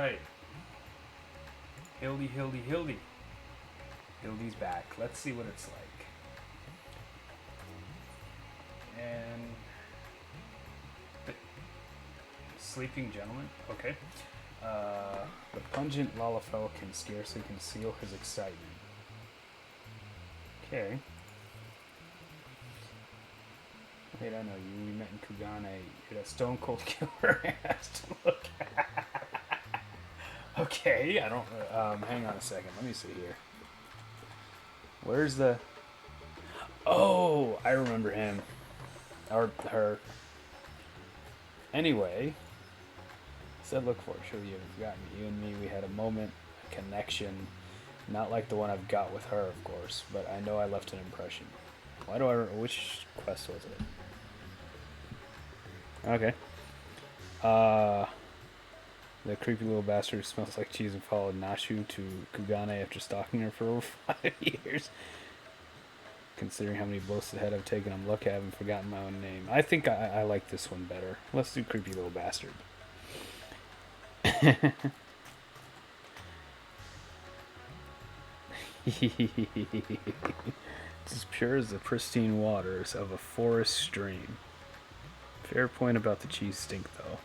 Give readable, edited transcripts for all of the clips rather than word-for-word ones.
Alright. Hildy, Hildy, Hildy. Hildy's back. Let's see what it's like. And... Sleeping Gentleman? Okay. The pungent Lalafell can scarcely conceal his excitement. Okay. Wait, I know you. We met in Kugane. You're that stone cold killer I asked to look at. Okay, I don't... hang on a second. Let me see here. Where's the... Oh, I remember him. Or her. Anyway. Said look for it. Sure you haven't forgotten me. You and me, we had a moment, a connection. Not like the one I've got with her, of course. But I know I left an impression. Why do I... Which quest was it? Okay. The creepy little bastard who smells like cheese and followed Nashu to Kugane after stalking her for over 5 years. Considering how many blows to the head I've taken, I'm lucky I haven't forgotten my own name. I think I like this one better. Let's do creepy little bastard. It's as pure as the pristine waters of a forest stream. Fair point about the cheese stink, though.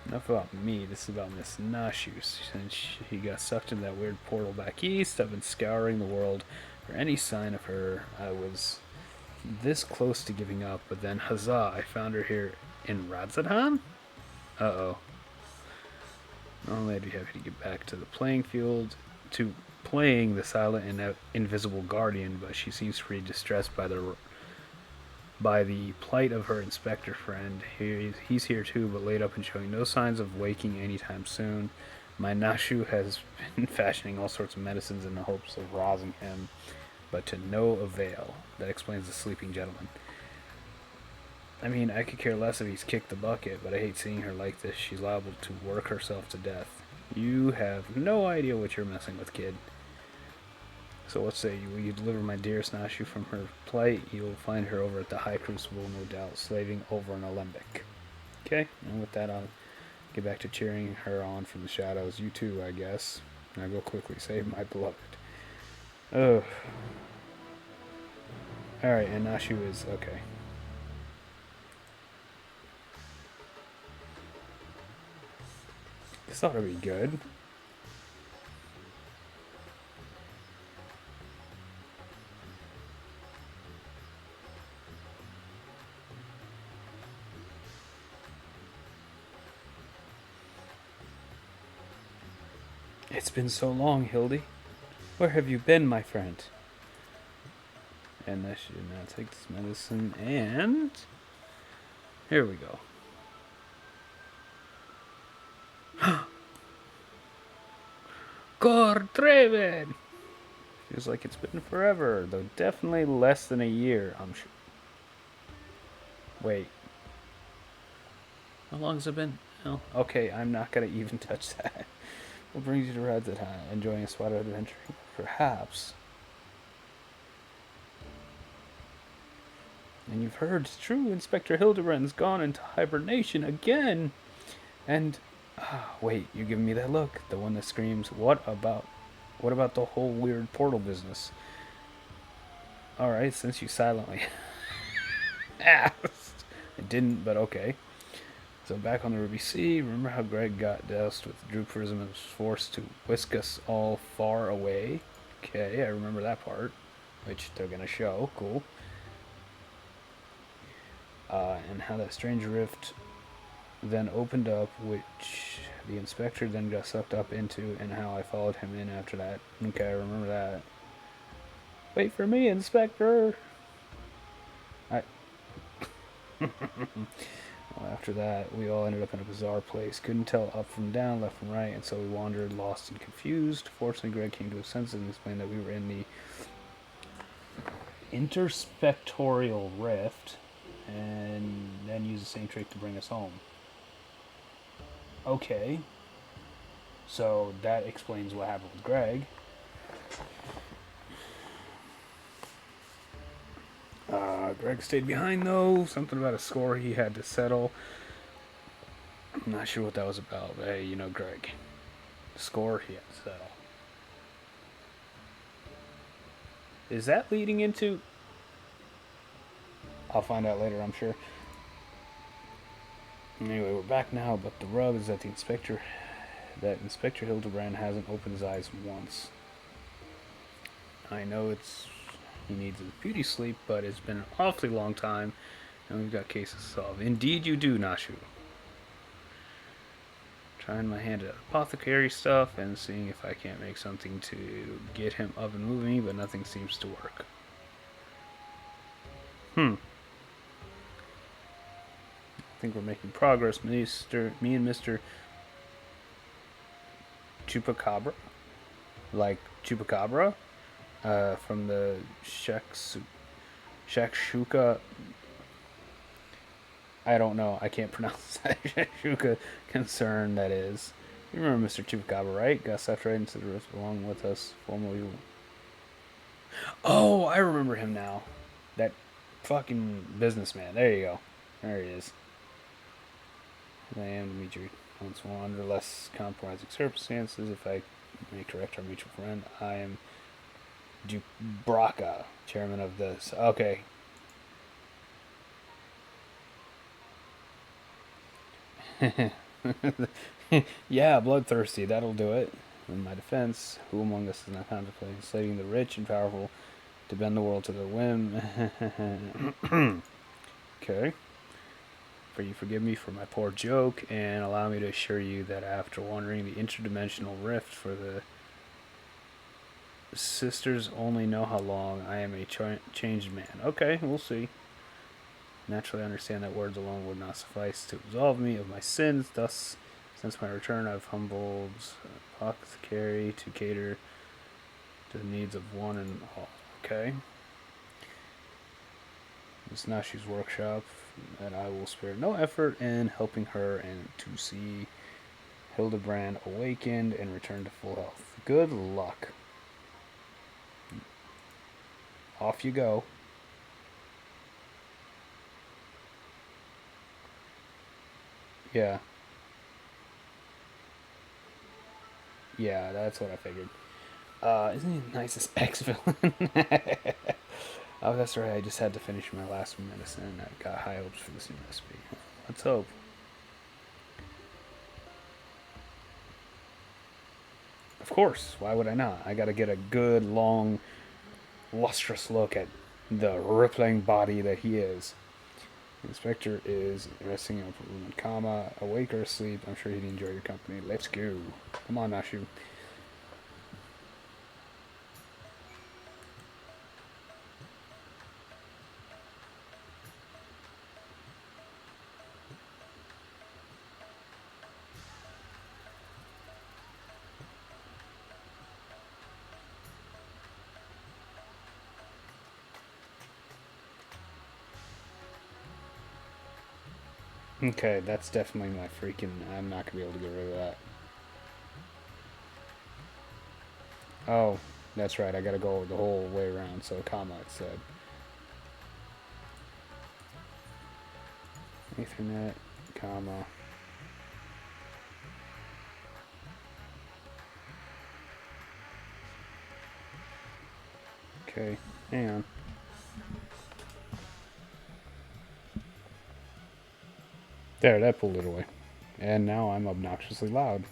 Enough about me, this is about Miss Nashu. Since she got sucked into that weird portal back east, I've been scouring the world for any sign of her. I was this close to giving up, but then, huzzah, I found her here in Radzadhan? Uh-oh. Not only I'd be happy to get back to the playing field, to playing the silent and invisible guardian, but she seems pretty distressed by the plight of her inspector friend. He's here too, but laid up and showing no signs of waking anytime soon. My Nashu has been fashioning all sorts of medicines in the hopes of rousing him, but to no avail. That explains the sleeping gentleman. I mean, I could care less if he's kicked the bucket, but I hate seeing her like this. She's liable to work herself to death. You have no idea what you're messing with, kid. So what say you? Will you deliver my dearest Nashu from her plight? You'll find her over at the High Crucible, no doubt, slaving over an alembic. Okay, and with that, I'll get back to cheering her on from the shadows. You too, I guess. Now go quickly save my beloved. Ugh. Alright, and Nashu is... okay. This ought to be good. It's been so long, Hildy. Where have you been, my friend? And I should now take this medicine, and... here we go. Gordreven! Feels like it's been forever, though definitely less than a year, I'm sure. Wait. How long has it been? Oh, okay, I'm not gonna even touch that. What brings you to Radzadhan? Enjoying a spot of adventure? Perhaps. And you've heard, it's true, Inspector Hildibrand's gone into hibernation again. And, wait, you're giving me that look. The one that screams, what about the whole weird portal business? Alright, since you silently asked. I didn't, but okay. So back on the Ruby Sea, remember how Greg got doused with Druprism and was forced to whisk us all far away? Okay, I remember that part, which they're going to show. Cool. And how that strange rift then opened up, which the inspector then got sucked up into, and how I followed him in after that. Okay, I remember that. Wait for me, Inspector! Well, after that, we all ended up in a bizarre place. Couldn't tell up from down, left from right, and so we wandered, lost and confused. Fortunately, Greg came to his senses and explained that we were in the interspectorial rift, and then used the same trick to bring us home. Okay. So that explains what happened with Greg. Greg stayed behind, though. Something about a score he had to settle. I'm not sure what that was about, but hey, you know Greg. Score, yes, settle. Is that leading into... I'll find out later, I'm sure. Anyway, we're back now, but the rub is that Inspector Hildibrand hasn't opened his eyes once. I know he needs a beauty sleep, but it's been an awfully long time, and we've got cases to solve. Indeed you do, Nashu. Trying my hand at apothecary stuff and seeing if I can't make something to get him up and moving, but nothing seems to work. I think we're making progress, me and Mr. Chupacabra. Like Chupacabra from the Shakshuka. I don't know. I can't pronounce that. Shakshuka concern, that is. You remember Mr. Chupacabra, right? Got sucked right into the rift along with us. Formerly. Oh, I remember him now. That fucking businessman. There you go. There he is. I am to meet you once more under less compromising circumstances. If I may correct our mutual friend, I am Dubraka, chairman of this. Okay. Yeah, bloodthirsty. That'll do it. In my defense, who among us is not contemplating enslaving the rich and powerful to bend the world to their whim? Okay. For you forgive me for my poor joke, and allow me to assure you that after wandering the interdimensional rift for the sisters only know how long, I am a changed man. Okay, we'll see. Naturally, I understand that words alone would not suffice to absolve me of my sins. Thus, since my return, I've humbled apothecary to cater to the needs of one and all. Okay. It's Nashi's workshop, and I will spare no effort in helping her and to see Hildibrand awakened and return to full health. Good luck. Off you go. Yeah. Yeah, that's what I figured. Isn't he the nicest ex-villain? Oh, that's right. I just had to finish my last medicine. I got high hopes for this new recipe. Let's hope. Of course. Why would I not? I gotta get a good, long, lustrous look at the rippling body that he is. The inspector is resting in a room in coma, awake or asleep. I'm sure he'd enjoy your company. Let's go. Come on, Nashu. Okay, that's definitely my freaking... I'm not going to be able to get rid of that. Oh, that's right. I got to go the whole way around, so comma it said. Ethernet, comma. Okay, hang on. There, that pulled it away. And now I'm obnoxiously loud.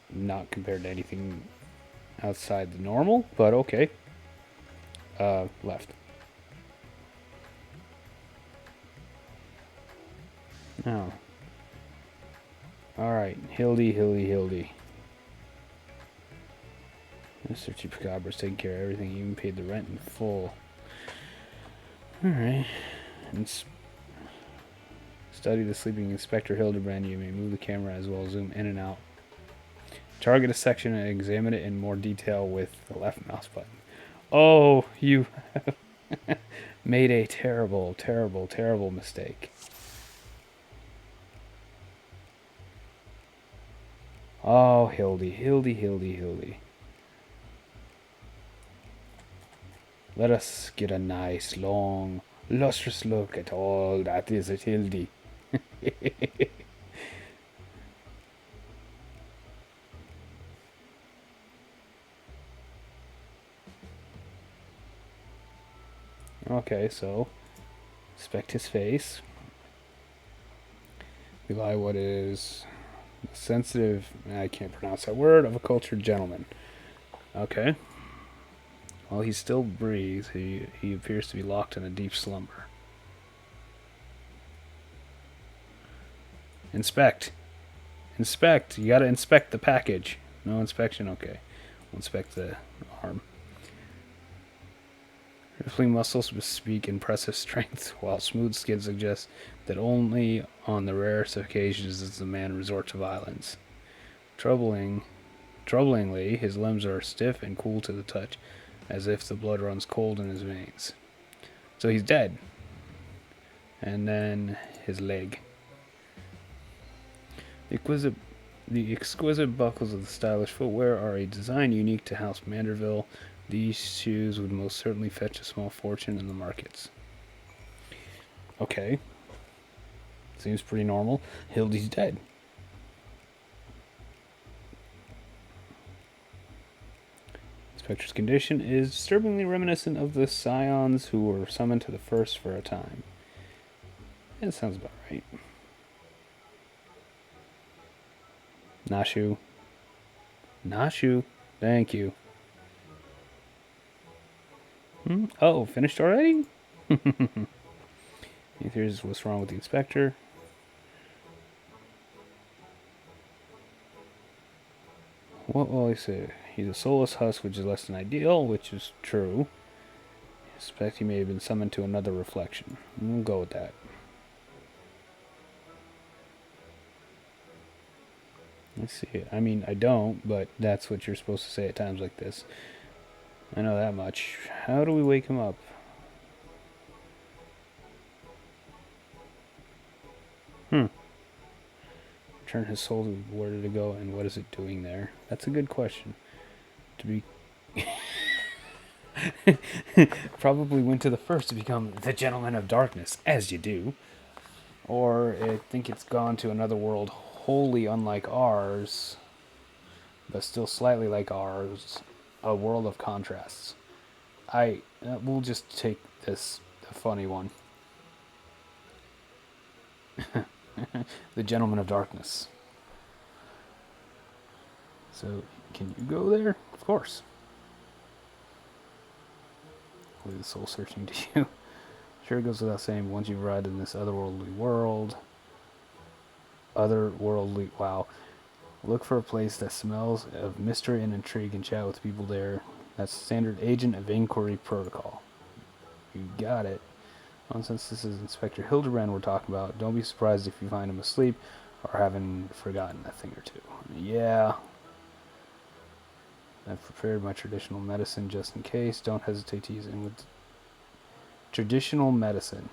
Not compared to anything outside the normal, but okay. Left. Oh. Alright, Hildy. Mr. Chupacabra's taking care of everything, he even paid the rent in full. Alright. Study the sleeping Inspector Hildibrand. You may move the camera as well as zoom in and out. Target a section and examine it in more detail with the left mouse button. Oh, you have made a terrible, terrible, terrible mistake. Oh, Hildy. Let us get a nice, long, lustrous look at all that is at Hildy. Okay, so inspect his face. Belie what is sensitive, I can't pronounce that word, of a cultured gentleman. Okay. While he still breathes, he appears to be locked in a deep slumber. Inspect. Inspect. You gotta inspect the package. No inspection? Okay. We'll inspect the arm. Rippling muscles bespeak impressive strength, while smooth skin suggests that only on the rarest occasions does the man resort to violence. Troublingly, his limbs are stiff and cool to the touch, as if the blood runs cold in his veins. So he's dead. And then his leg. The exquisite buckles of the stylish footwear are a design unique to House Manderville. These shoes would most certainly fetch a small fortune in the markets. Okay. Seems pretty normal. Hildy's dead. Spectre's condition is disturbingly reminiscent of the scions who were summoned to the first for a time. That sounds about right. Nashu. Nashu. Thank you. Oh, finished already? Here's what's wrong with the inspector. What will I say? He's a soulless husk, which is less than ideal, which is true. I suspect he may have been summoned to another reflection. We'll go with that. Let's see. I mean, I don't, but that's what you're supposed to say at times like this. I know that much. How do we wake him up? Return his soul to where did it go, and what is it doing there? That's a good question. To be... Probably went to the first to become the Gentleman of Darkness, as you do. Or I think it's gone to another world wholly unlike ours, but still slightly like ours, a world of contrasts. We'll just take this, the funny one. The Gentleman of Darkness. So, can you go there? Of course. Leave the soul searching to you. Sure, it goes without saying, once you've arrived in this otherworldly world, wow. Look for a place that smells of mystery and intrigue and chat with people there. That's standard agent of inquiry protocol. You got it. Well, since this is Inspector Hildibrand we're talking about, don't be surprised if you find him asleep or having forgotten a thing or two. Yeah. I've prepared my traditional medicine just in case. Don't hesitate to use it with traditional medicine.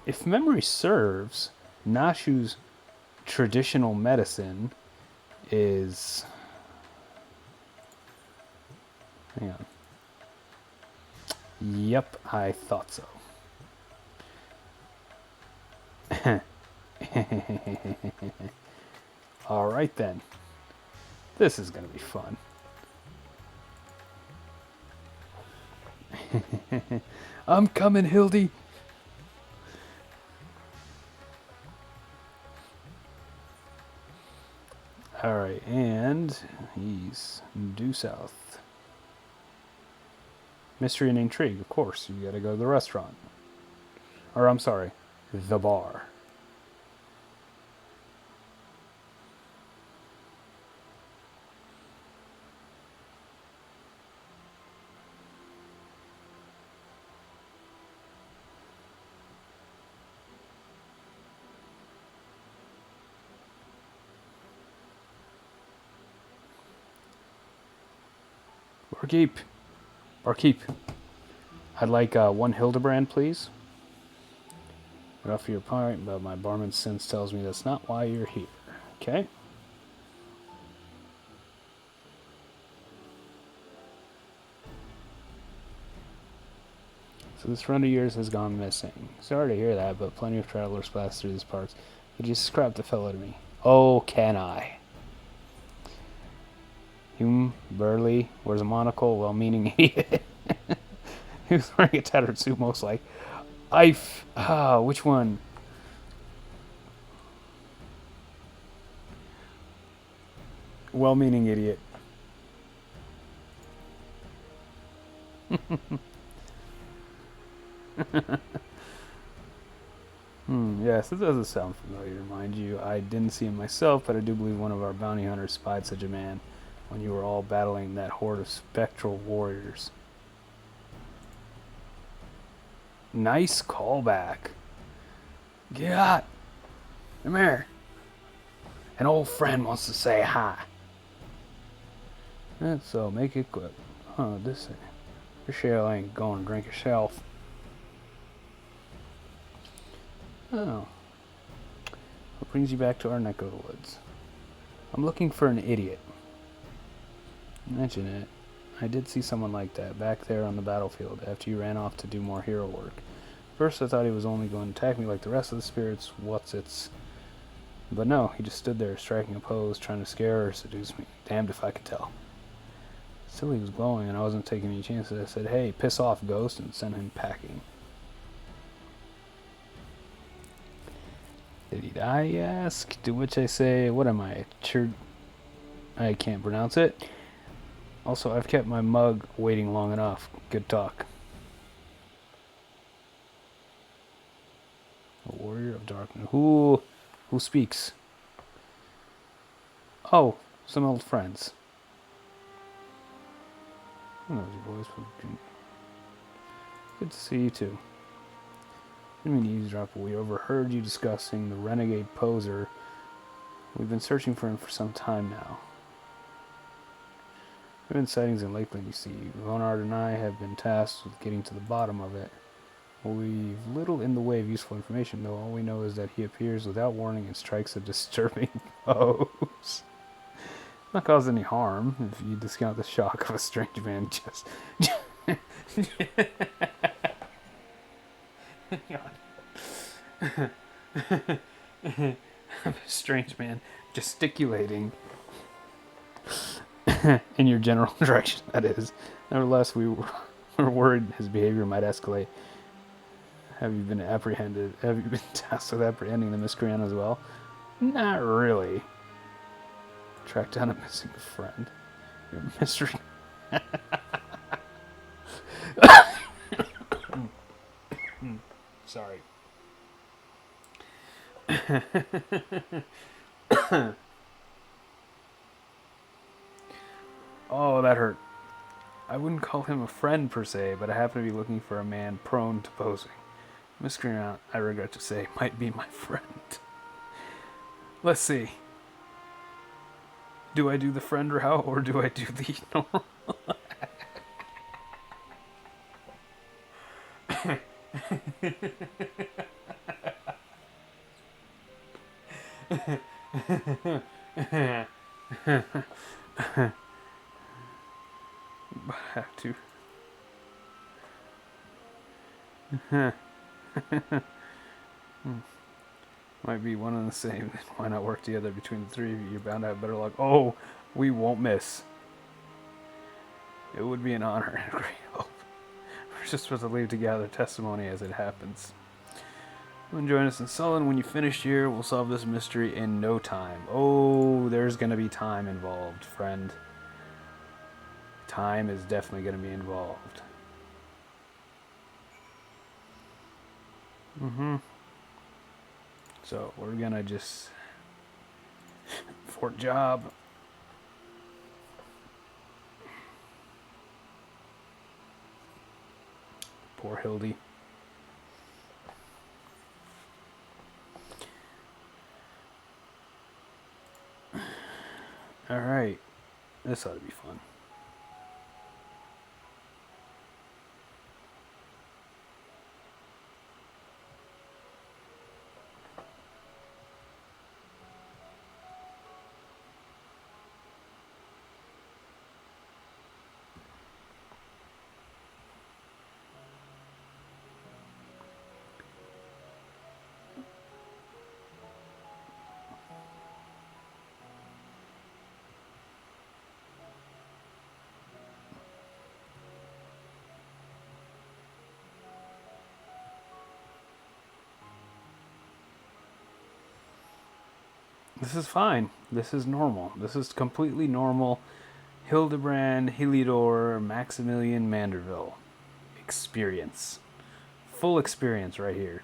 If memory serves, Nashu's traditional medicine is... Hang on. Yep, I thought so. Alright then. This is going to be fun. I'm coming, Hildy. Alright, and he's due south. Mystery and intrigue, of course. You gotta go to the restaurant. Or, I'm sorry, the bar. Barkeep. I'd like one Hildibrand, please. Right off your point, but my barman's sense tells me that's not why you're here. Okay? So this friend of yours has gone missing. Sorry to hear that, but plenty of travelers pass through these parts. Could you scrap the fellow to me? Oh, can I? Burly, wears a monocle, well-meaning idiot. He was wearing a tattered suit, most like. Which one? Well-meaning idiot. Yes, it doesn't sound familiar, mind you. I didn't see him myself, but I do believe one of our bounty hunters spied such a man when you were all battling that horde of spectral warriors. Nice callback. Get come here. An old friend wants to say hi. So make it quick. This shell ain't going to drink yourself. Oh. What brings you back to our neck of the woods? I'm looking for an idiot. Mention it. I did see someone like that back there on the battlefield after you ran off to do more hero work. First I thought he was only going to attack me like the rest of the spirits, but no, he just stood there striking a pose, trying to scare or seduce me. Damned if I could tell. Still he was glowing and I wasn't taking any chances. I said, hey, piss off, ghost, and sent him packing. Did he die, you ask? To which I say, what am I, I can't pronounce it. Also, I've kept my mug waiting long enough. Good talk. A warrior of darkness. Who speaks? Oh, some old friends. Who knows your voice? Good to see you too. Didn't mean to eavesdrop, but we overheard you discussing the renegade poser. We've been searching for him for some time now. There have been sightings in Lakeland, you see. Leonard and I have been tasked with getting to the bottom of it. We've little in the way of useful information, though. All we know is that he appears without warning and strikes a disturbing pose. Not cause any harm, if you discount the shock of a strange man just... A strange man gesticulating in your general direction, that is. Nevertheless, we were worried his behavior might escalate. Have you been apprehended? Have you been tasked with apprehending the miscreant as well? Not really. Track down a missing friend. You're a mystery. Sorry. Oh, that hurt. I wouldn't call him a friend per se, but I happen to be looking for a man prone to posing. Miscreant, I regret to say, might be my friend. Let's see. Do I do the friend route or do I do the normal? But I have to. Might be one and the same. Then why not work together between the three of you? You're bound to have better luck. Oh, we won't miss. It would be an honor and a great hope. We're just supposed to leave to gather testimony as it happens. Come and join us in Sullen when you finish here. We'll solve this mystery in no time. Oh, there's going to be time involved, friend. Time is definitely going to be involved. So we're going to just... Fort job. Poor Hildy. Alright. This ought to be fun. This is fine. This is normal. This is completely normal. Hildibrand, Heliodor, Maximilian Manderville. Experience. Full experience right here.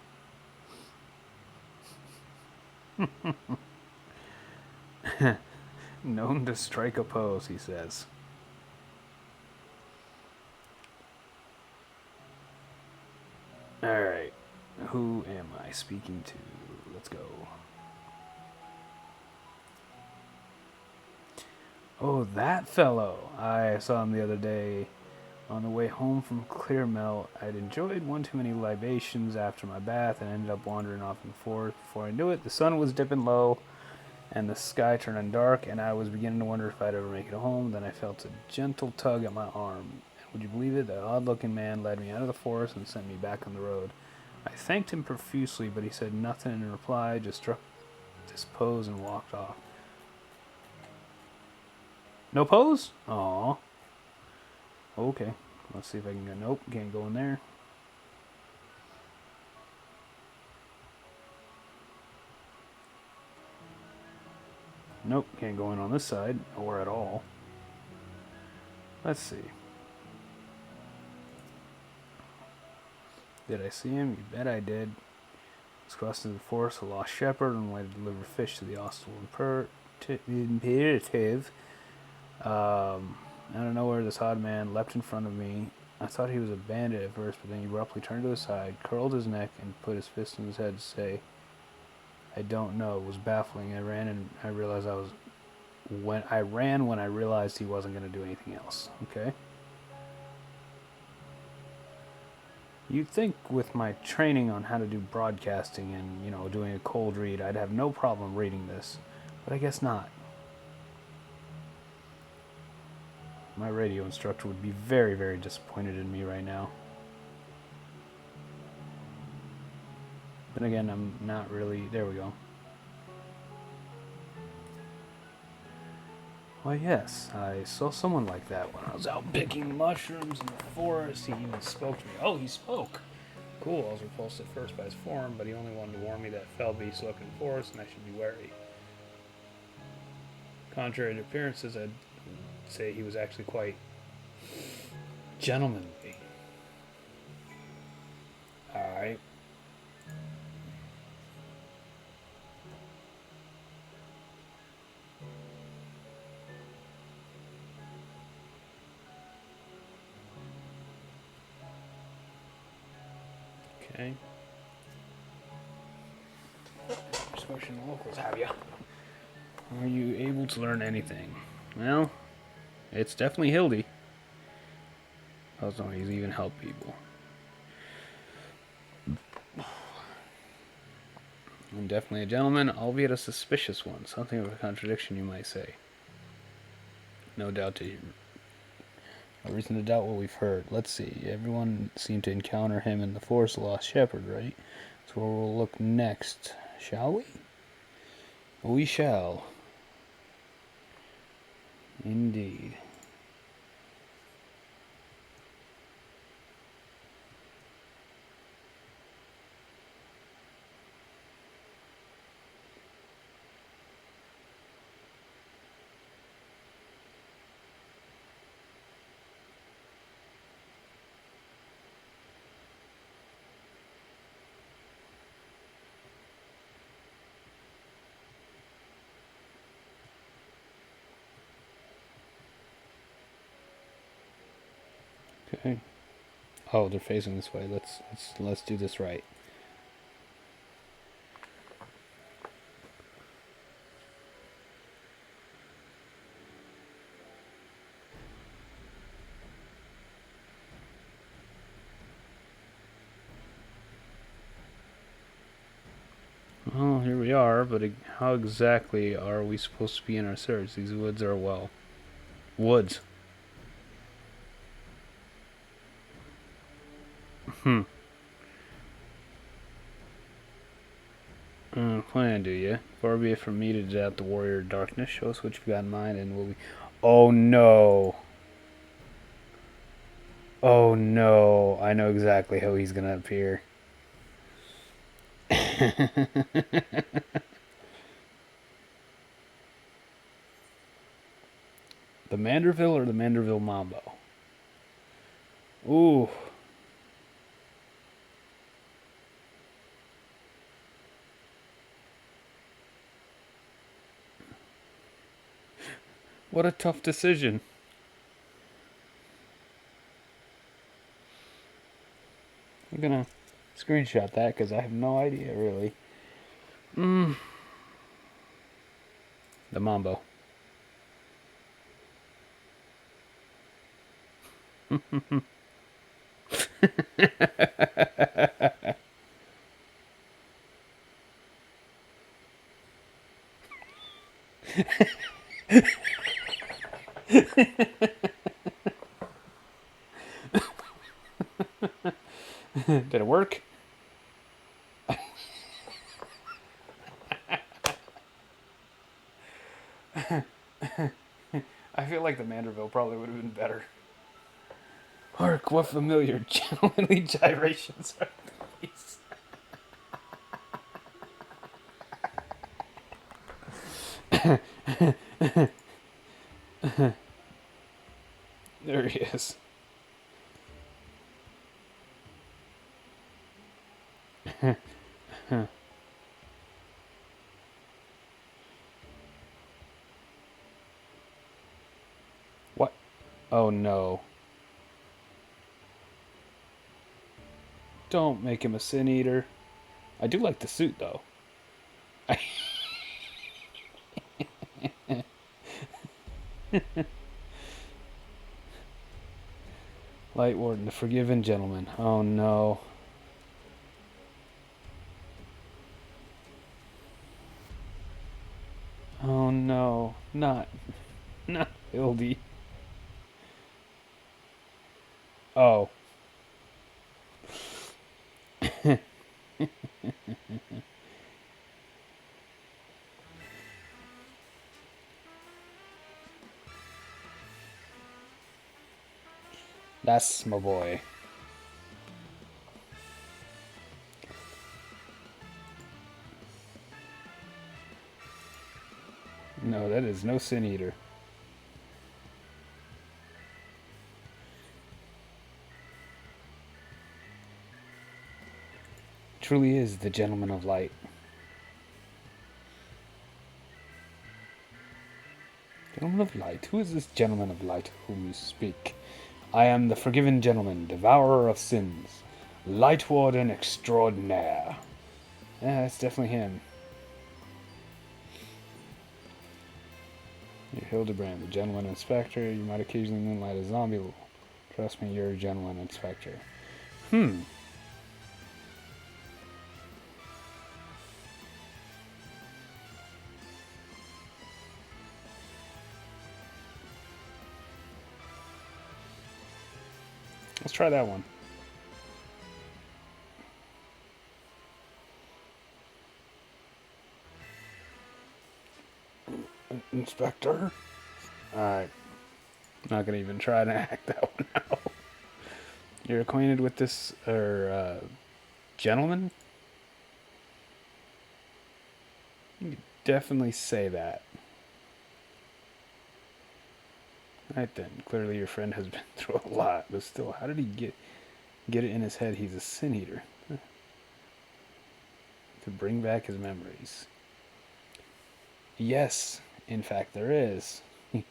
Known to strike a pose, he says. Alright. Who am I speaking to? Let's go. Oh, that fellow. I saw him the other day on the way home from Clearmelt. I'd enjoyed one too many libations after my bath and ended up wandering off in the forest. Before I knew it, the sun was dipping low and the sky turning dark, and I was beginning to wonder if I'd ever make it home. Then I felt a gentle tug at my arm. And would you believe it? That odd-looking man led me out of the forest and sent me back on the road. I thanked him profusely, but he said nothing in reply, just struck this pose and walked off. No pose? Aw. Okay. Let's see if I can go. Nope, can't go in there. Nope, can't go in on this side, or at all. Let's see. Did I see him? You bet I did. I was crossing the forest, a lost shepherd, on the way to deliver fish to the hostile imperative. Out of nowhere, this odd man leapt in front of me. I thought he was a bandit at first, but then he abruptly turned to his side, curled his neck, and put his fist in his head to say, I don't know. It was baffling. I ran and I realized when I realized he wasn't going to do anything else. Okay? You'd think with my training on how to do broadcasting and, doing a cold read, I'd have no problem reading this. But I guess not. My radio instructor would be very, very disappointed in me right now. Then again, I'm not really... There we go. Why, yes, I saw someone like that when I was out picking mushrooms in the forest. He even spoke to me. Oh, he spoke. Cool, I was repulsed at first by his form, but he only wanted to warn me that fell beasts lurk in the forest and I should be wary. Contrary to appearances, I'd say he was actually quite gentlemanly. Alright. Okay. Just question the locals, have you? Are you able to learn anything? Well, it's definitely Hildy. I don't know, he's even helped people. I'm definitely a gentleman, albeit a suspicious one. Something of a contradiction, you might say. No doubt to you. No reason to doubt what we've heard. Let's see. Everyone seemed to encounter him in the forest, the lost shepherd, right? So where we'll look next. Shall we? We shall. Indeed. Okay. Oh, they're facing this way. Let's do this right. Well, here we are, but how exactly are we supposed to be in our search? These woods are, woods. Plan, do you? Far be it from me to doubt the warrior of darkness. Show us what you've got in mind, and we'll be... Oh, no. Oh, no. I know exactly how he's gonna appear. The Manderville or the Manderville Mambo? Ooh. What a tough decision. I'm gonna screenshot that because I have no idea, really. The Mambo. Did it work? I feel like the Manderville probably would have been better. Hark, what familiar gentlemanly gyrations are these? There he is. What? Oh no. Don't make him a sin eater. I do like the suit though. Light Warden, the forgiven gentleman. Oh no. Oh no. Not Hildy. Oh. That's my boy. No, that is no sin eater. Truly is the gentleman of light. Gentleman of light? Who is this gentleman of light whom you speak? I am the forgiven gentleman, devourer of sins, light warden extraordinaire. Yeah, that's definitely him. You're Hildibrand, the gentleman inspector. You might occasionally moonlight a zombie. Trust me, you're a gentleman inspector. Let's try that one. Inspector? Alright. Not gonna even try to act that one out. You're acquainted with this, gentleman? You definitely say that. Right then, clearly your friend has been through a lot, but still, how did he get it in his head he's a sin eater? To bring back his memories. Yes, in fact, there is. We're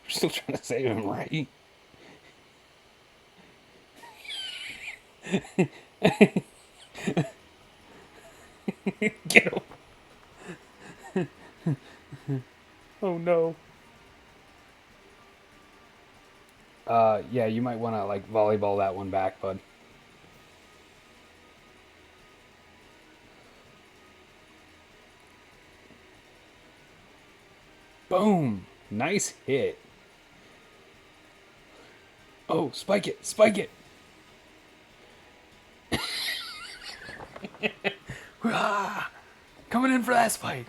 still trying to save him, right? Get him. Oh no. Yeah, you might want to like volleyball that one back, bud. Boom. Nice hit. Oh, spike it. Spike it. Coming in for that spike.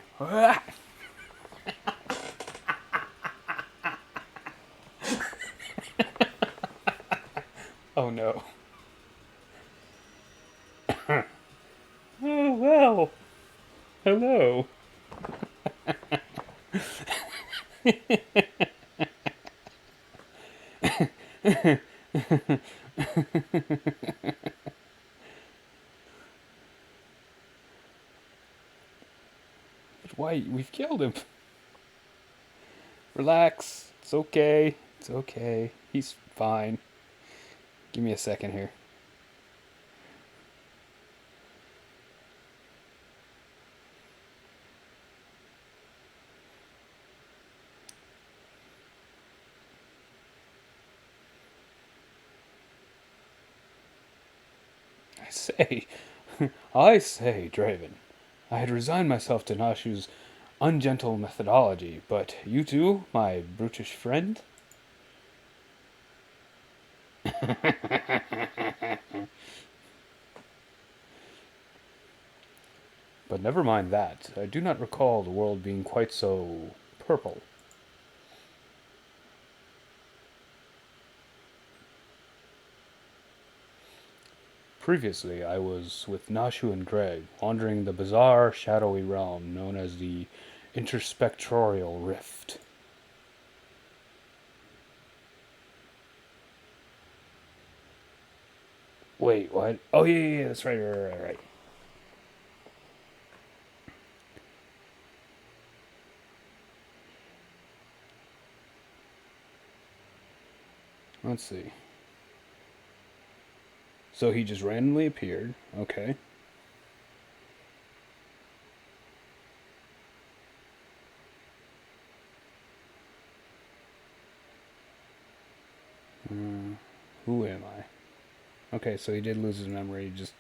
Oh no. Hello. Why? We've killed him. Relax. It's okay. It's okay. He's fine. Give me a second here. I say, I say, Draven. I had resigned myself to Nashu's ungentle methodology, but you too, my brutish friend? But never mind that. I do not recall the world being quite so purple. Previously, I was with Nashu and Greg, wandering the bizarre, shadowy realm known as the Interspectorial Rift. Wait, what? Oh, yeah, that's right. Let's see. So he just randomly appeared. Okay. Who am I? Okay, so he did lose his memory. Just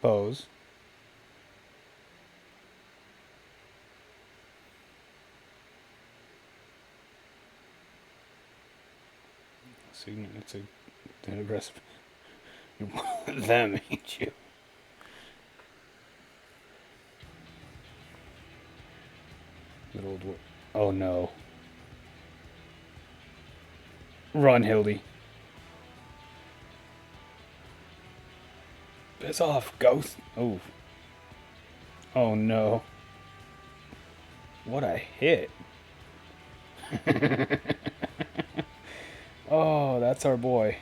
pose. See, it's an aggressive. Them, ain't you? Little dwarf. Oh no. Run, Hildy. Piss off, ghost. Oh. Oh no. What a hit. Oh, that's our boy.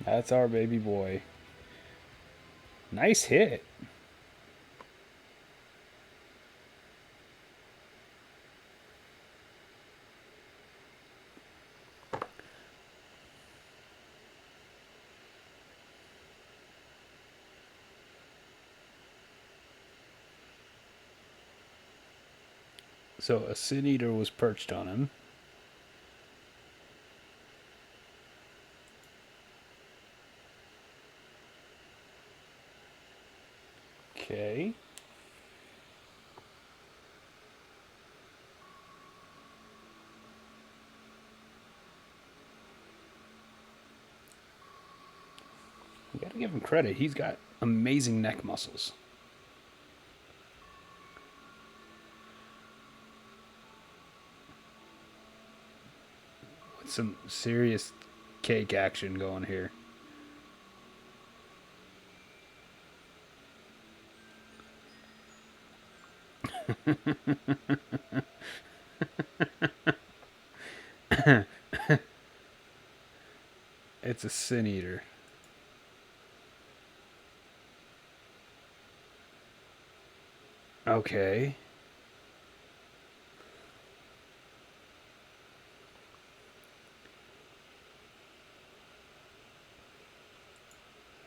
That's our baby boy. Nice hit. So a Sin Eater was perched on him. Okay. You gotta give him credit. He's got amazing neck muscles. With some serious cake action going here. It's a Sin Eater. Okay.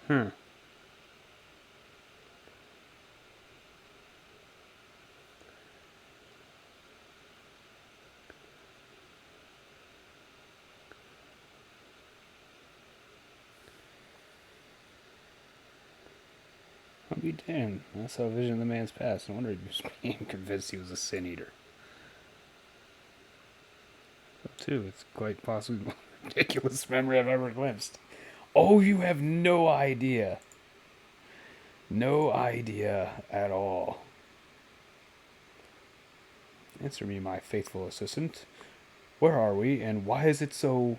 Huh. Be damned. I saw a vision of the man's past. No wonder he was being convinced he was a sin eater. So, too, it's quite possibly the most ridiculous memory I've ever glimpsed. Oh, you have no idea. No idea at all. Answer me, my faithful assistant. Where are we, and why is it so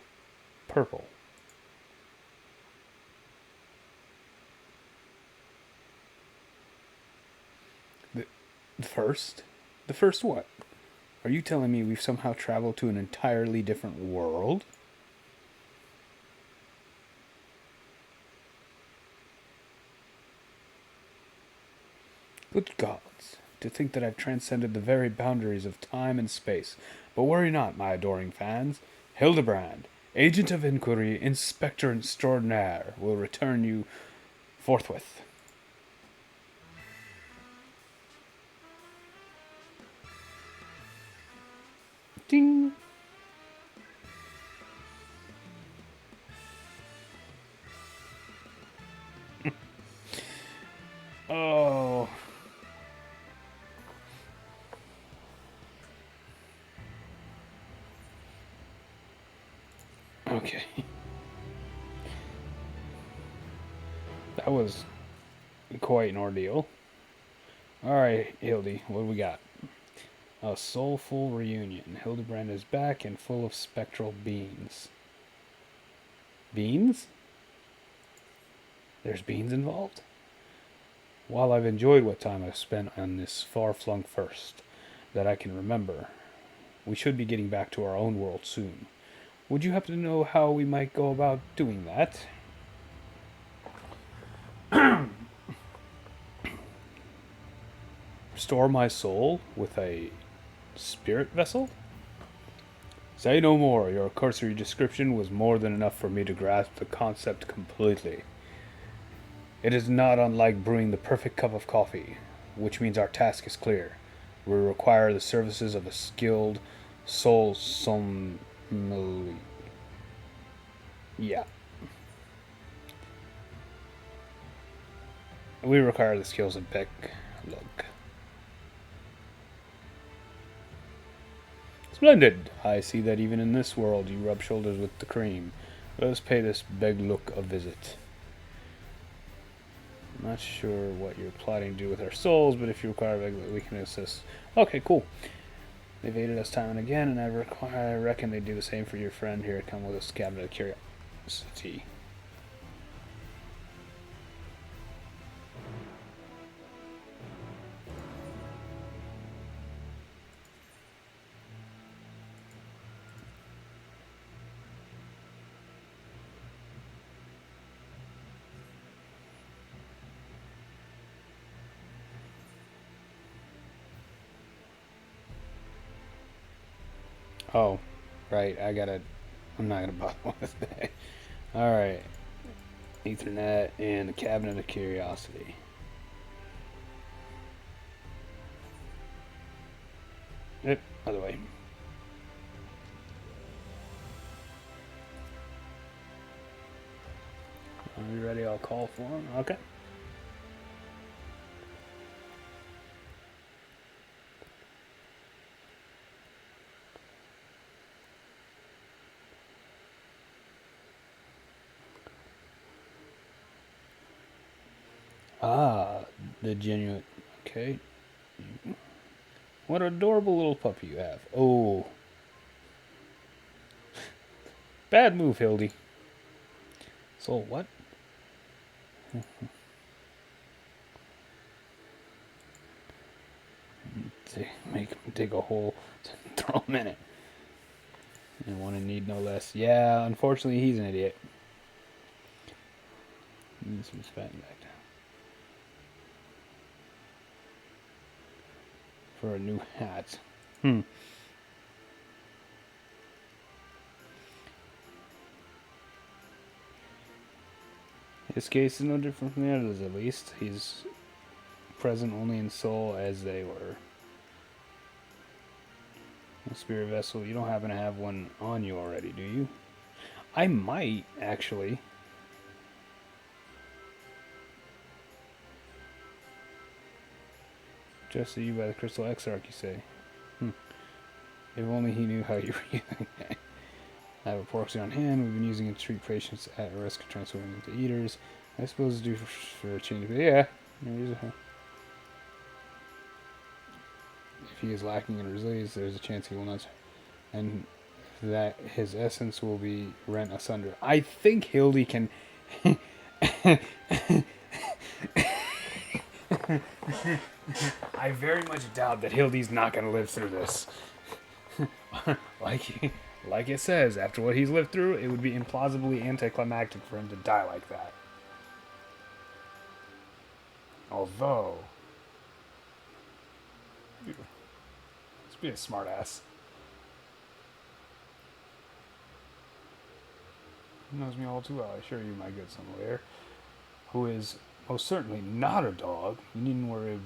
purple? The first? The first what? Are you telling me we've somehow traveled to an entirely different world? Good gods, to think that I've transcended the very boundaries of time and space. But worry not, my adoring fans. Hildibrand, Agent of Inquiry, Inspector Extraordinaire, will return you forthwith. Ding! Oh. Okay. That was quite an ordeal. Alright, Hildy, what do we got? A soulful reunion. Hildibrand is back and full of spectral beings. Beans? There's beans involved? While I've enjoyed what time I've spent on this far-flung first that I can remember, we should be getting back to our own world soon. Would you happen to know how we might go about doing that? Restore my soul with a spirit vessel? Say no more. Your cursory description was more than enough for me to grasp the concept completely. It is not unlike brewing the perfect cup of coffee, which means our task is clear. We require the services of a skilled soul sommelier. Yeah. We require the skills of Beck. Look. Splendid! I see that even in this world you rub shoulders with the cream. Let us pay this beg look a visit. I'm not sure what you're plotting to do with our souls, but if you require beg look, we can assist. Okay, cool. They've aided us time and again, and I reckon they do the same for your friend here. Come with us, cabinet of curiosity. Oh, right. I'm not gonna bother with that. All right. Ethernet and the cabinet of curiosity. Yep. Other way. Are you ready? I'll call for him. Okay. Ah, the genuine. Okay. What an adorable little puppy you have. Oh. Bad move, Hildy. So what? Make him dig a hole, throw him in it. And want to need no less. Yeah, unfortunately, he's an idiot. Needs some spatting back down. For a new hat. In his case is no different from the others, at least. He's present only in soul as they were. A spirit vessel, you don't happen to have one on you already, do you? I might, actually. Just you by the Crystal Exarch, you say? If only he knew how you were using it. I have a proxy on hand. We've been using it to treat patients at risk of transforming into eaters. I suppose it's due for a change. But yeah. If he is lacking in resilience, there's a chance he will not. And that his essence will be rent asunder. I think Hildy can. I very much doubt that Hildy's not going to live through this. like it says, after what he's lived through, it would be implausibly anticlimactic for him to die like that. Although, let's be a smartass. He knows me all too well, I assure you, my good son Lear, who is most certainly not a dog. You needn't worry.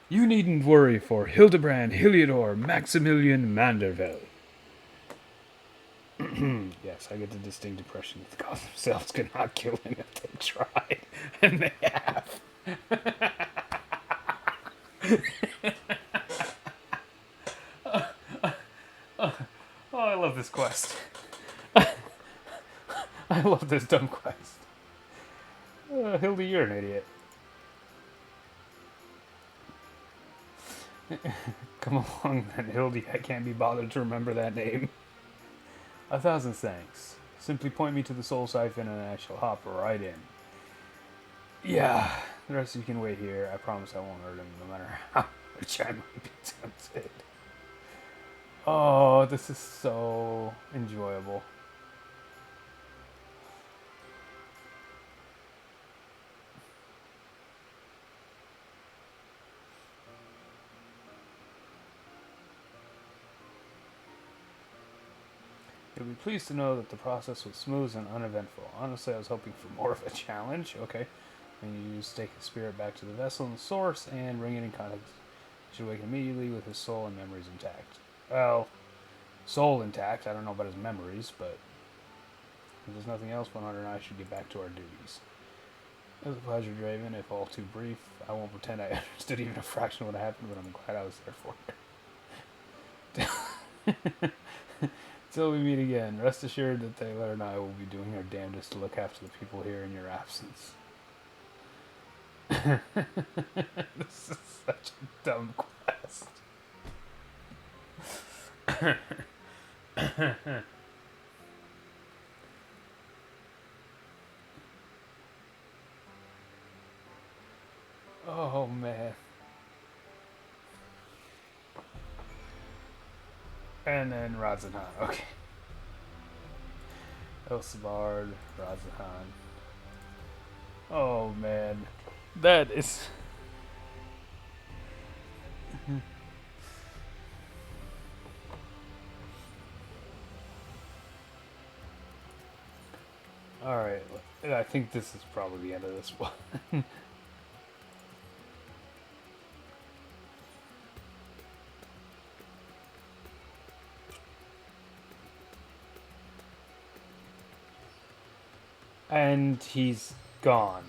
You needn't worry for Hildibrand, Heliodor, Maximilian Manderville. Yes, I get the distinct impression that the gods themselves could not kill him if they tried, and they have. Oh, I love this quest. I love this dumb quest. Hildy, you're an idiot. Come along then, Hildy. I can't be bothered to remember that name. 1,000 thanks. Simply point me to the soul siphon and I shall hop right in. Yeah, the rest of you can wait here. I promise I won't hurt him, no matter how much I might be tempted. Oh, this is so enjoyable. You'll be pleased to know that the process was smooth and uneventful. Honestly, I was hoping for more of a challenge. Okay. And you take the spirit back to the vessel and source and bring it in contact. You should awaken immediately with his soul and memories intact. Well, soul intact. I don't know about his memories, but if there's nothing else, 100 and I should get back to our duties. It was a pleasure, Draven, if all too brief. I won't pretend I understood even a fraction of what happened, but I'm glad I was there for it. Till we meet again, rest assured that Taylor and I will be doing our damnedest to look after the people here in your absence. This is such a dumb quest. Oh man. And then Razatan. Okay. Elsabard, Razatan. Oh man. That is. Alright. I think this is probably the end of this one. And he's gone.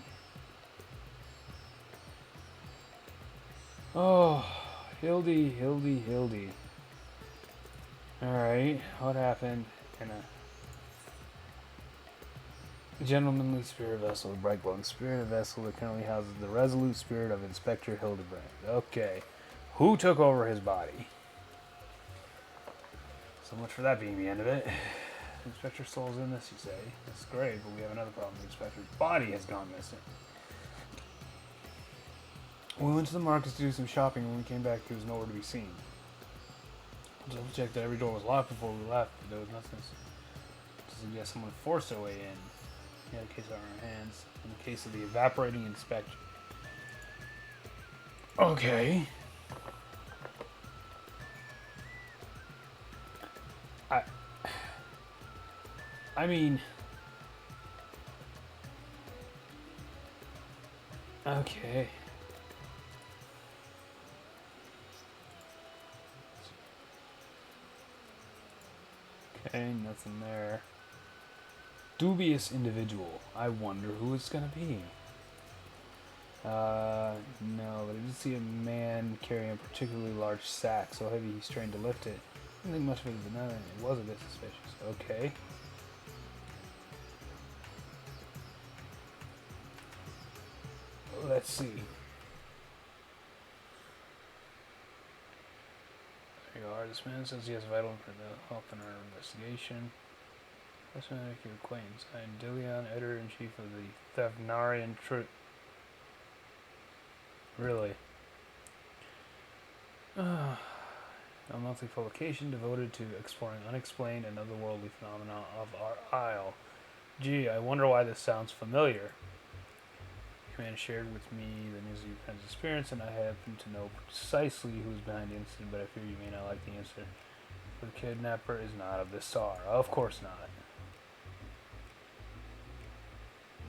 Oh, Hildy. Alright, what happened? In a gentlemanly spirit vessel, a bright glowing spirit vessel that currently houses the resolute spirit of Inspector Hildibrand. Okay, who took over his body? So much for that being the end of it. Inspector's soul's in this, you say. That's great, but we have another problem. The Inspector's body has gone missing. We went to the markets to do some shopping, and when we came back, he was nowhere to be seen. Double checked that every door was locked before we left, but there was nothing to suggest someone forced their way in. We had a case on our hands. In the case of the evaporating inspector. Okay. I mean, okay. Okay, nothing there. Dubious individual. I wonder who it's gonna be. No, but I did see a man carrying a particularly large sack, so heavy he strained to lift it. I didn't think much of it, but no, it was a bit suspicious. Okay. Let's see. There you are. This man says he has vital help in our investigation. Let's make your acquaintance. I am Dillion, editor-in-chief of the Thavnarian Really? A monthly publication devoted to exploring unexplained and otherworldly phenomena of our isle. Gee, I wonder why this sounds familiar. The man shared with me the news of your friend's experience, and I happen to know precisely who is behind the incident, but I fear you may not like the answer. The kidnapper is not of this star. Of course not.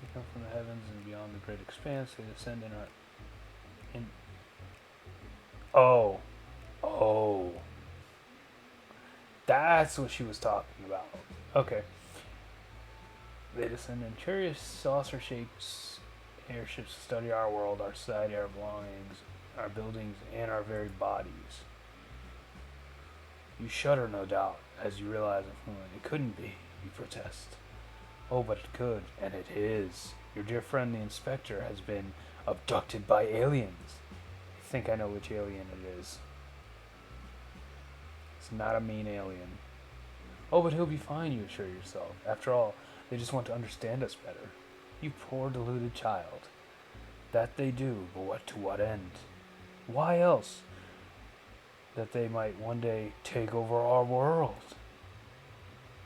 They come from the heavens and beyond the great expanse. They descend in our... Oh. Oh. That's what she was talking about. Okay. They descend in curious saucer-shaped airships to study our world, our society, our belongings, our buildings, and our very bodies. You shudder, no doubt, as you realize it couldn't be, you protest. Oh, but it could, and it is. Your dear friend, the inspector, has been abducted by aliens. I think I know which alien it is. It's not a mean alien. Oh, but he'll be fine, you assure yourself. After all, they just want to understand us better. You poor deluded child. That they do, but to what end? Why else? That they might one day take over our world.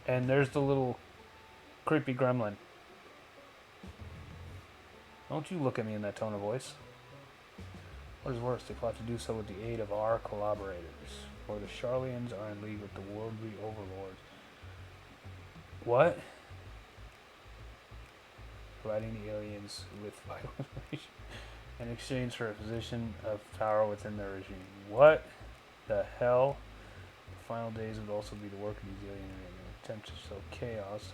And there's the little creepy gremlin. Don't you look at me in that tone of voice. What is worse, they plot to do so with the aid of our collaborators. For the Charlians are in league with the worldly overlords. What? Providing the aliens with vital information in exchange for a position of power within their regime. What the hell? The final days would also be the work of these aliens in an attempt to sow chaos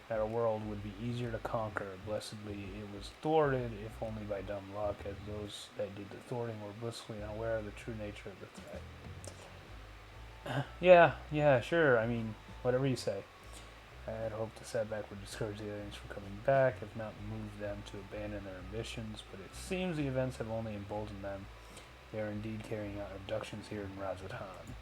that our world would be easier to conquer. Blessedly, it was thwarted, if only by dumb luck, as those that did the thwarting were blissfully unaware of the true nature of the threat. Yeah, sure. I mean, whatever you say. I had hoped the setback would discourage the aliens from coming back, if not move them to abandon their ambitions, but it seems the events have only emboldened them. They are indeed carrying out abductions here in Razatan.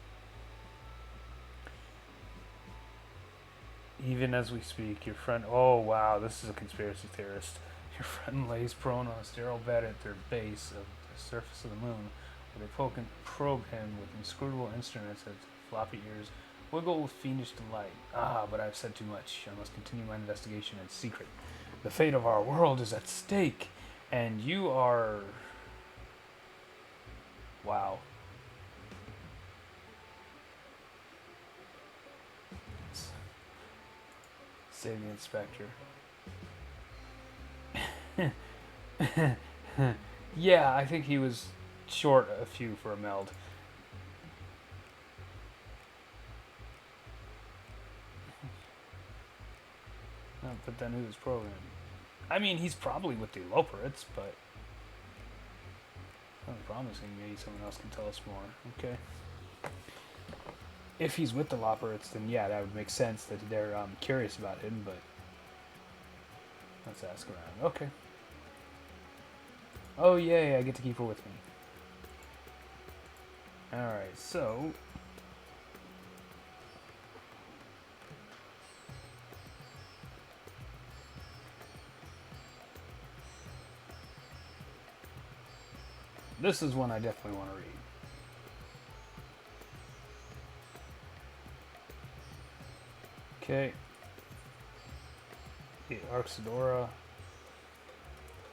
Even as we speak, your friend... Oh, wow, this is a conspiracy theorist. Your friend lays prone on a sterile bed at their base of the surface of the moon, where they poke and probe him with inscrutable instruments as floppy ears wiggle with fiendish delight. But I've said too much. I must continue my investigation in secret. The fate of our world is at stake, and you are... Wow. Say the inspector. Yeah, I think he was short a few for a meld. But then who's programmed? I mean, he's probably with the Eloperites, but I'm promising maybe someone else can tell us more. Okay. If he's with the Eloperites, then yeah, that would make sense that they're curious about him, but let's ask around. Okay. Oh, yay, I get to keep her with me. Alright, so... This is one I definitely want to read. Okay. The Arxidora.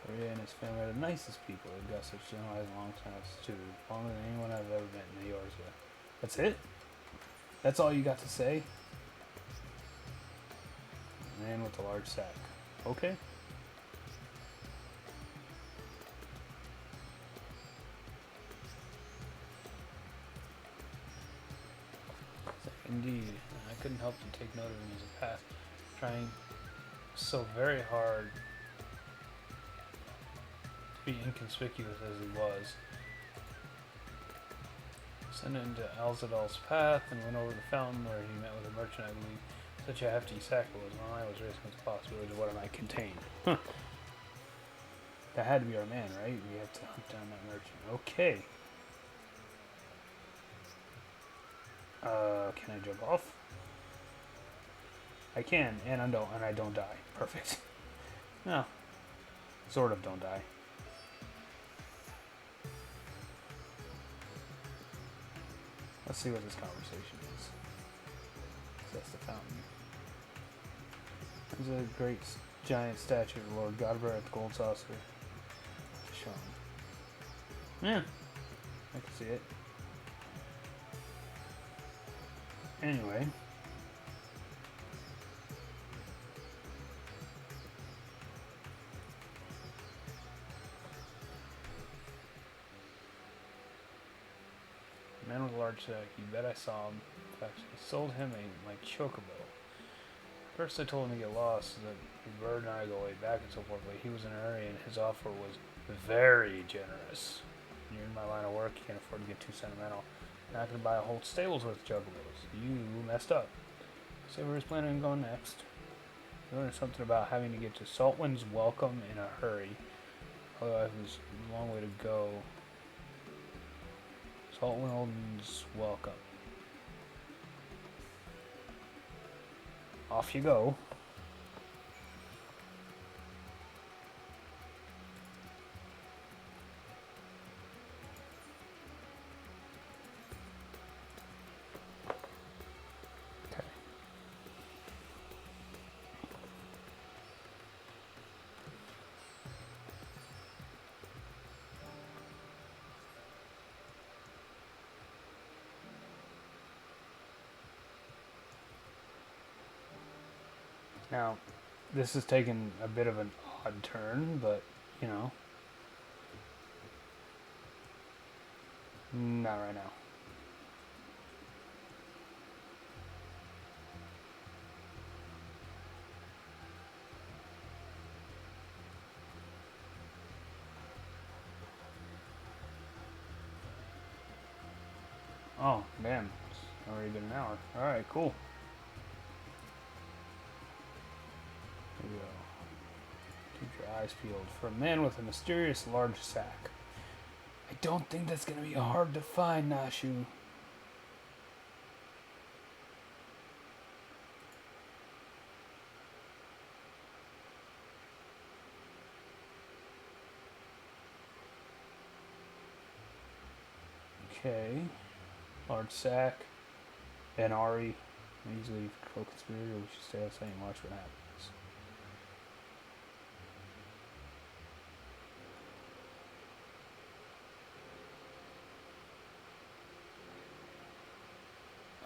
Maria and his family are the nicest people. They've got such generalized long times too. Longer than anyone I've ever met in the Eorzea. That's it? That's all you got to say? Man with a large sack. Okay. Indeed, I couldn't help but take note of him as a past, trying so very hard be inconspicuous as he was. Ascended into Alzadal's path and went over the fountain where he met with a merchant, I believe. Such a hefty sack was when I was racing with the possibility of what it might contain. Huh. That had to be our man, right? We had to hunt down that merchant. Okay. Can I jump off? I can, and I don't die. Perfect. No. Sort of don't die. Let's see what this conversation is. That's the fountain. There's a great giant statue of Lord Godber at the Gold Saucer. Shown. Yeah, I can see it. Anyway. Man with a large sack, you bet I saw him. In fact, I sold him my chocobo. First I told him to get lost so that the bird and I go way back and so forth, but he was in a hurry and his offer was very generous. When you're in my line of work, you can't afford to get too sentimental. You're not going to buy a whole stable's worth of chocobos. You messed up. So where he's planning on going next. You learned something about having to get to Saltwind's Welcome in a hurry. Otherwise, it was a long way to go. Saltwind's Welcome. Off you go. Okay. Now, this has taken a bit of an odd turn, but, you know, not right now. Oh, damn. It's already been an hour. Alright, cool. Here we go. Keep your eyes peeled for a man with a mysterious large sack. I don't think that's going to be hard to find, Nashu. Okay. Large sack. Benari. Easily co-conspirator. We should stay outside and watch what happens.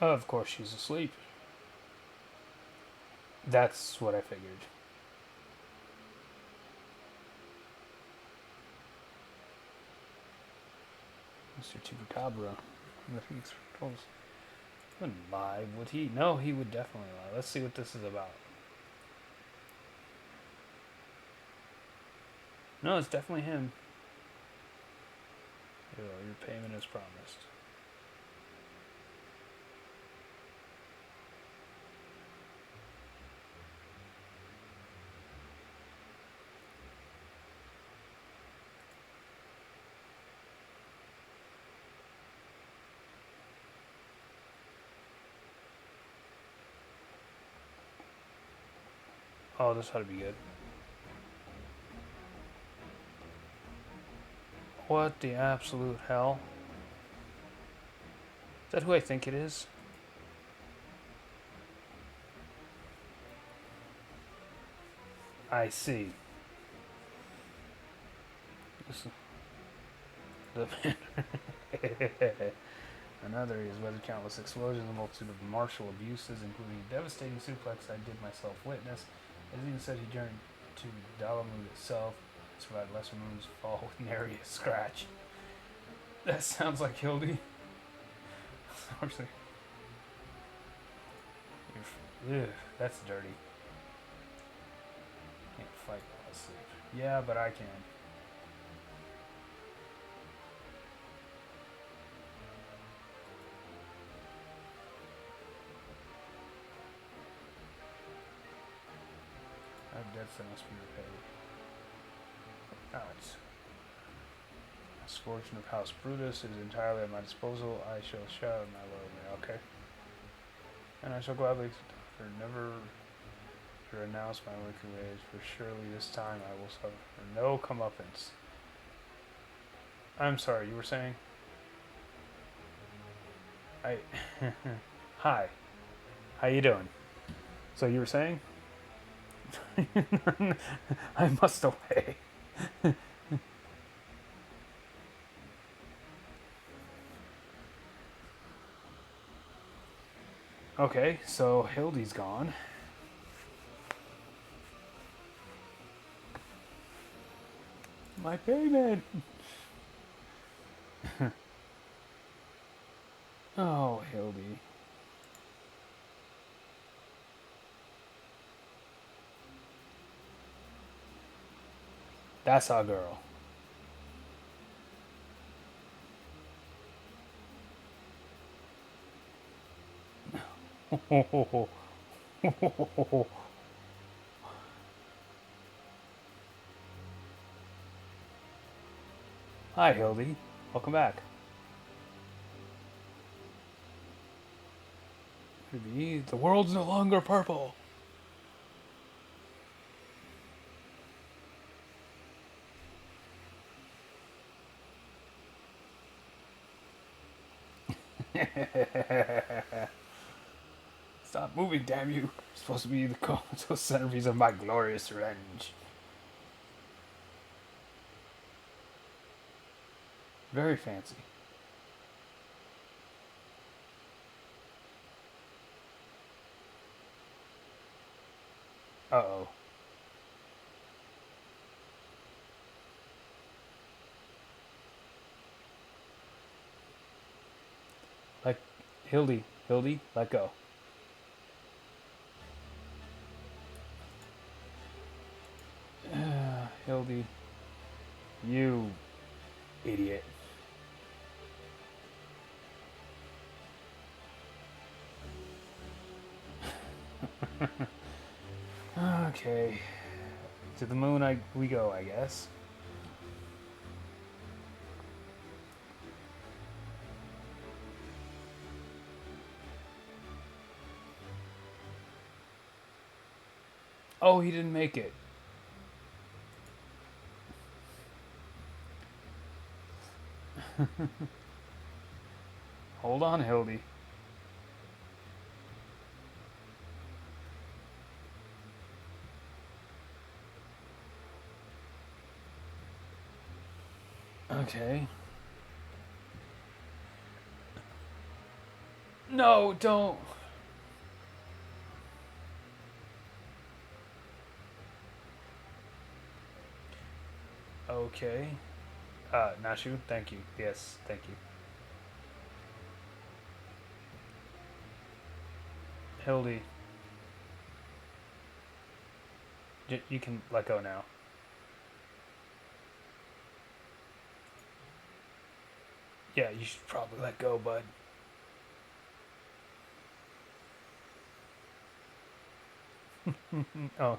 Of course she's asleep. That's what I figured. Mr. Chupacabra. Wouldn't lie, would he? No, he would definitely lie. Let's see what this is about. No, it's definitely him. Here, your payment is promised. Oh, this ought to be good. What the absolute hell? Is that who I think it is? I see. This is the Another is whether countless explosions, a multitude of martial abuses, including a devastating suplex I did myself witness. As even said, he journeyed to Dalamud itself, survived lesser wounds, fall with nary a scratch. That sounds like Hildy. That's dirty. Can't fight while asleep. Yeah, but I can. that must be repaid. Alright. Misfortune of House Brutus is entirely at my disposal. I shall shout my loyalty. Okay. And I shall gladly never renounce my wicked ways, for surely this time I will suffer no comeuppance. I'm sorry, you were saying? Hi. How you doing? So you were saying? I must away. Okay, so Hildy's gone. My payment! Oh, Hildy. That's our girl. Hi, Hildy. Welcome back. Hildy, the world's no longer purple. Stop moving, damn you. You're supposed to be the centerpiece of my glorious revenge. Very fancy. Uh-oh. Like, Hildy, let go. Hildy, you idiot. Okay. To the moon we go, I guess. Oh, he didn't make it. Hold on, Hildy. Okay. No, don't. Okay. Nashu, thank you. Yes, thank you. Hildy, you can let go now. Yeah, you should probably let go, bud. Oh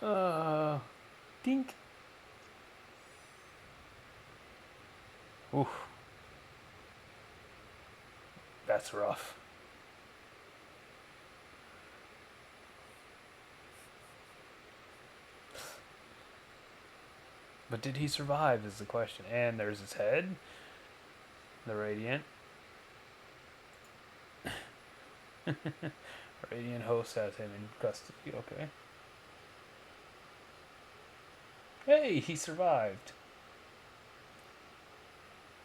no. Dink. Oof. That's rough. But did he survive is the question. And there's his head. The Radiant. Radiant host has him in custody. Okay. Hey, he survived.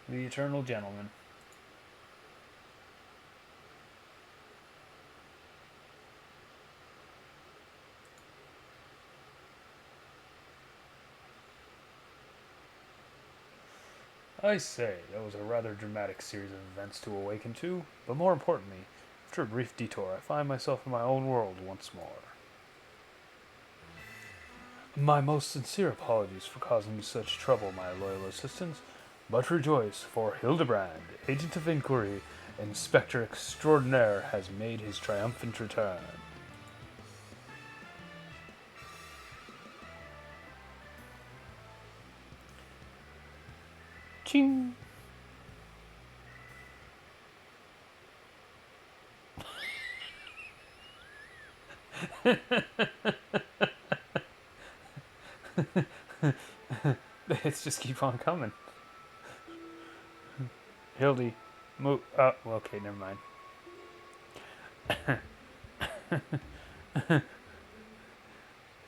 The Eternal Gentleman. I say, that was a rather dramatic series of events to awaken to, but more importantly, after a brief detour, I find myself in my own world once more. My most sincere apologies for causing you such trouble, my loyal assistants, but rejoice, for Hildibrand, agent of inquiry, Inspector Extraordinaire, has made his triumphant return. Ching. It's just keep on coming. Hildy, move. Oh, okay, never mind.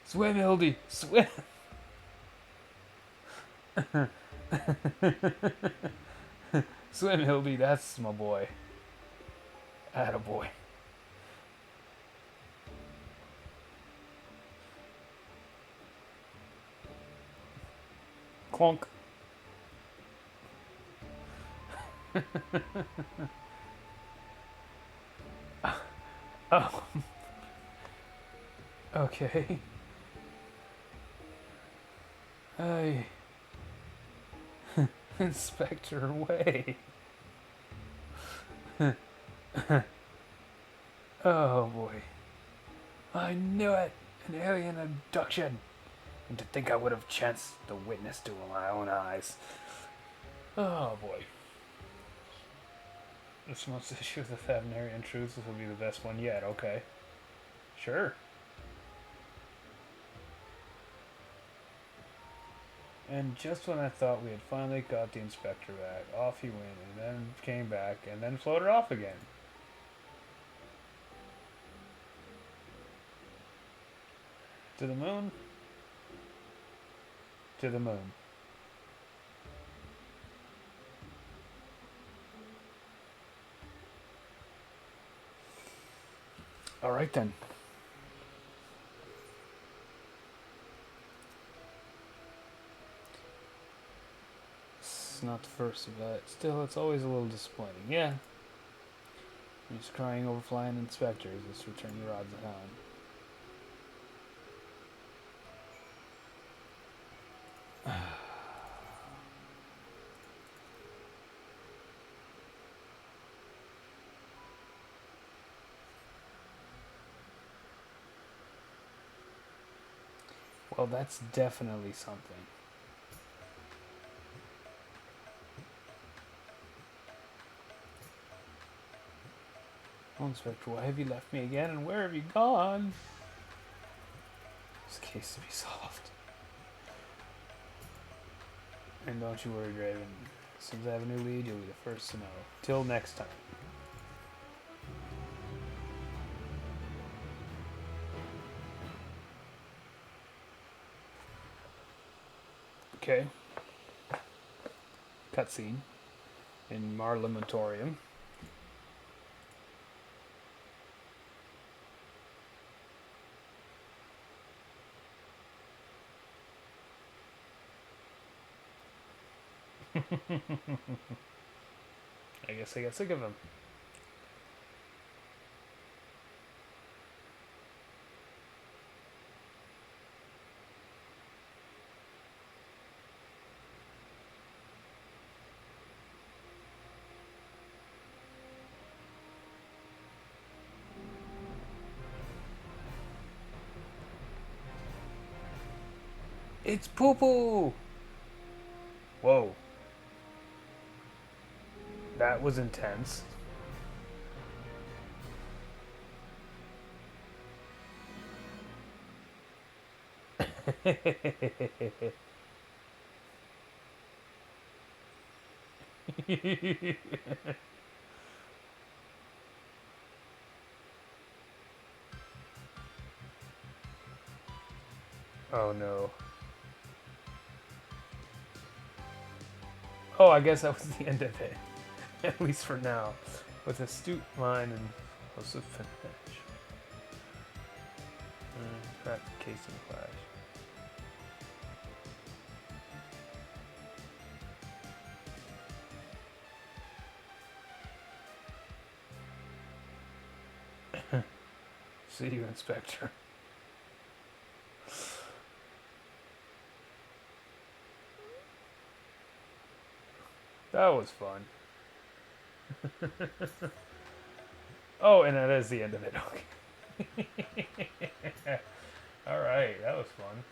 Swim, Hildy, swim. Swim, Hildy, that's my boy. Attaboy. Clunk. Oh. Okay. Hey. Inspector away. Oh boy. I knew it! An alien abduction! And to think I would have chanced to witness to with my own eyes. Oh boy. This most issue of the Favenarian Truths. This will be the best one yet, okay. Sure. And just when I thought we had finally got the inspector back, off he went, and then came back, and then floated off again. To the moon? To the moon. Alright then. It's not the first, but still, it's always a little disappointing. Yeah. You're just crying over flying inspectors. Let's return your rods at home. Well, that's definitely something. Oh, Inspector, why have you left me again, and where have you gone? This case to be solved. And don't you worry, Draven. As soon as I have a new lead, you'll be the first to know. Till next time. Okay. Cutscene in Marlamatorium. I guess I got sick of him. It's poo-poo! Whoa. That was intense. Oh no. Oh, I guess that was the end of it. At least for now. With astute mind and explosive finish. Crack casing flash. See you, Inspector. That was fun. Oh, and that is the end of it. Okay. Alright, that was fun.